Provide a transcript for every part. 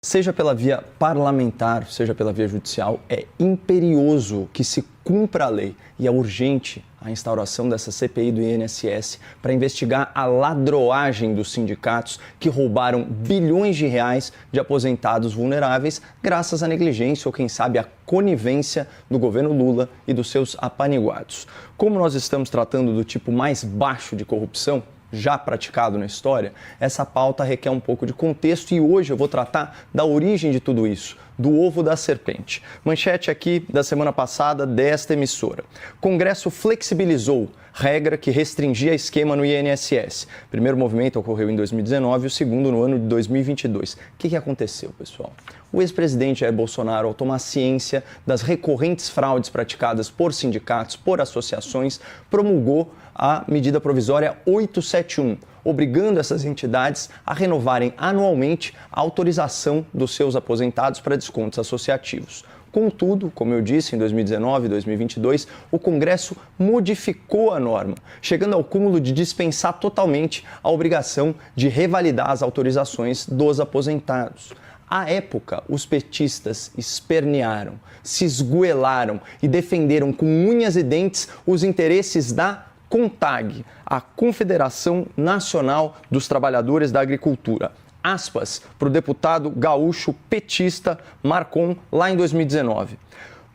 Seja pela via parlamentar, seja pela via judicial, é imperioso que se cumpra a lei e é urgente a instauração dessa CPI do INSS para investigar a ladroagem dos sindicatos que roubaram bilhões de reais de aposentados vulneráveis graças à negligência ou, quem sabe, à conivência do governo Lula e dos seus apaniguados. Como nós estamos tratando do tipo mais baixo de corrupção já praticado na história, essa pauta requer um pouco de contexto e hoje eu vou tratar da origem de tudo isso, do ovo da serpente. Manchete aqui da semana passada desta emissora. Congresso flexibilizou regra que restringia esquema no INSS. O primeiro movimento ocorreu em 2019 e o segundo no ano de 2022. O que aconteceu, pessoal? O ex-presidente Jair Bolsonaro, ao tomar ciência das recorrentes fraudes praticadas por sindicatos, por associações, promulgou a medida provisória 871, obrigando essas entidades a renovarem anualmente a autorização dos seus aposentados para descontos associativos. Contudo, como eu disse, em 2019 e 2022, o Congresso modificou a norma, chegando ao cúmulo de dispensar totalmente a obrigação de revalidar as autorizações dos aposentados. À época, os petistas espernearam, se esgoelaram e defenderam com unhas e dentes os interesses da CONTAG, a Confederação Nacional dos Trabalhadores da Agricultura. Aspas para o deputado gaúcho petista Marcon, lá em 2019.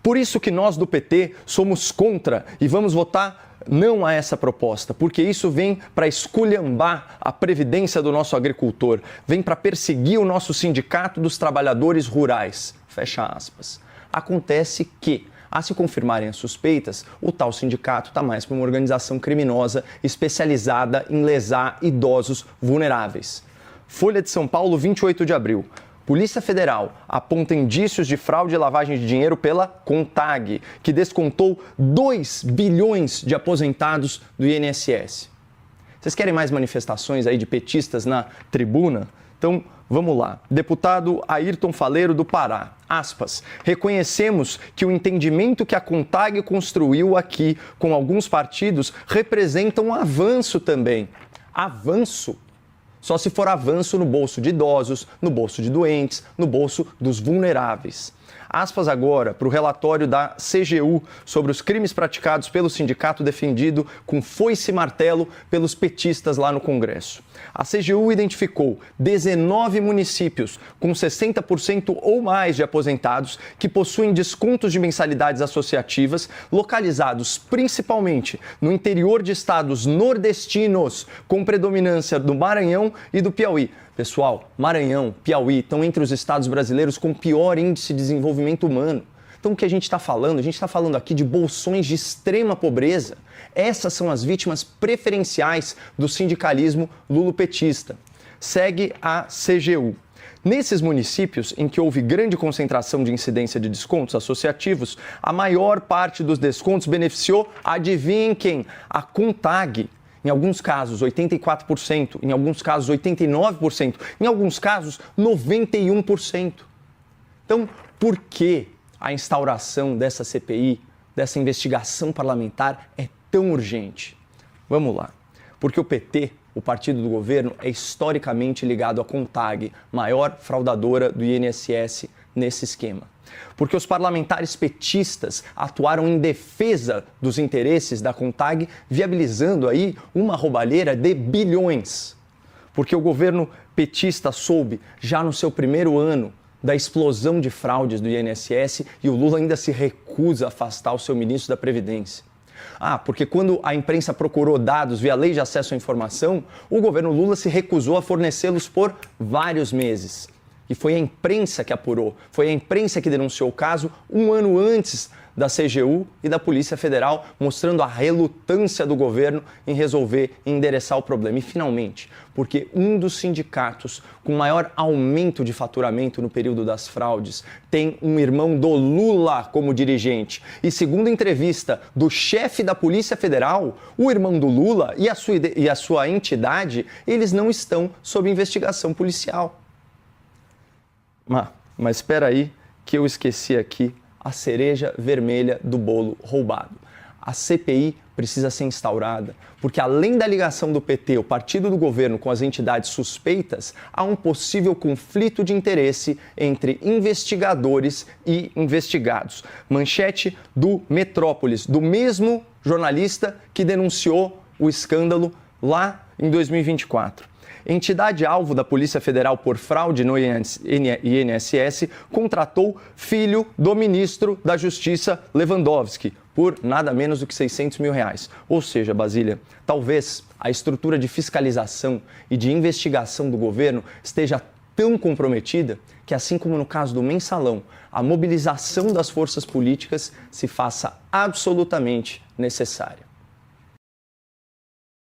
Por isso que nós do PT somos contra e vamos votar não a essa proposta, porque isso vem para esculhambar a previdência do nosso agricultor, vem para perseguir o nosso sindicato dos trabalhadores rurais. Fecha aspas. Acontece que, a se confirmarem as suspeitas, o tal sindicato está mais para uma organização criminosa especializada em lesar idosos vulneráveis. Folha de São Paulo, 28 de abril. Polícia Federal aponta indícios de fraude e lavagem de dinheiro pela CONTAG, que descontou 2 bilhões de aposentados do INSS. Vocês querem mais manifestações aí de petistas na tribuna? Então, vamos lá. Deputado Ayrton Faleiro, do Pará. Aspas. Reconhecemos que o entendimento que a CONTAG construiu aqui com alguns partidos representa um avanço também. Avanço? Só se for avanço no bolso de idosos, no bolso de doentes, no bolso dos vulneráveis. Aspas agora para o relatório da CGU sobre os crimes praticados pelo sindicato defendido com foice e martelo pelos petistas lá no Congresso. A CGU identificou 19 municípios com 60% ou mais de aposentados que possuem descontos de mensalidades associativas localizados principalmente no interior de estados nordestinos, com predominância do Maranhão e do Piauí. Pessoal, Maranhão, Piauí estão entre os estados brasileiros com pior índice de desenvolvimento humano. Então, o que a gente está falando? A gente está falando aqui de bolsões de extrema pobreza. Essas são as vítimas preferenciais do sindicalismo lulopetista. Segue a CGU. Nesses municípios em que houve grande concentração de incidência de descontos associativos, a maior parte dos descontos beneficiou, adivinhem quem? A CONTAG. Em alguns casos, 84%, em alguns casos, 89%, em alguns casos, 91%. Então, por que a instauração dessa CPI, dessa investigação parlamentar, é tão urgente? Vamos lá. Porque o PT, o partido do governo, é historicamente ligado à CONTAG, maior fraudadora do INSS nesse esquema. Porque os parlamentares petistas atuaram em defesa dos interesses da CONTAG, viabilizando aí uma roubalheira de bilhões. Porque o governo petista soube, já no seu primeiro ano, da explosão de fraudes do INSS e o Lula ainda se recusa a afastar o seu ministro da Previdência. Porque quando a imprensa procurou dados via Lei de Acesso à Informação, o governo Lula se recusou a fornecê-los por vários meses. E foi a imprensa que apurou, foi a imprensa que denunciou o caso um ano antes da CGU e da Polícia Federal, mostrando a relutância do governo em resolver e endereçar o problema. E, finalmente, porque um dos sindicatos com maior aumento de faturamento no período das fraudes tem um irmão do Lula como dirigente. E, segundo a entrevista do chefe da Polícia Federal, o irmão do Lula e a sua entidade, eles não estão sob investigação policial. Mas espera aí que eu esqueci aqui a cereja vermelha do bolo roubado. a CPI precisa ser instaurada, porque além da ligação do PT, o partido do governo, com as entidades suspeitas, há um possível conflito de interesse entre investigadores e investigados. Manchete do Metrópolis, do mesmo jornalista que denunciou o escândalo lá em 2024. Entidade alvo da Polícia Federal por fraude no INSS contratou filho do ministro da Justiça Lewandowski por nada menos do que R$600 mil. Ou seja, Basília, talvez a estrutura de fiscalização e de investigação do governo esteja tão comprometida que, assim como no caso do Mensalão, a mobilização das forças políticas se faça absolutamente necessária.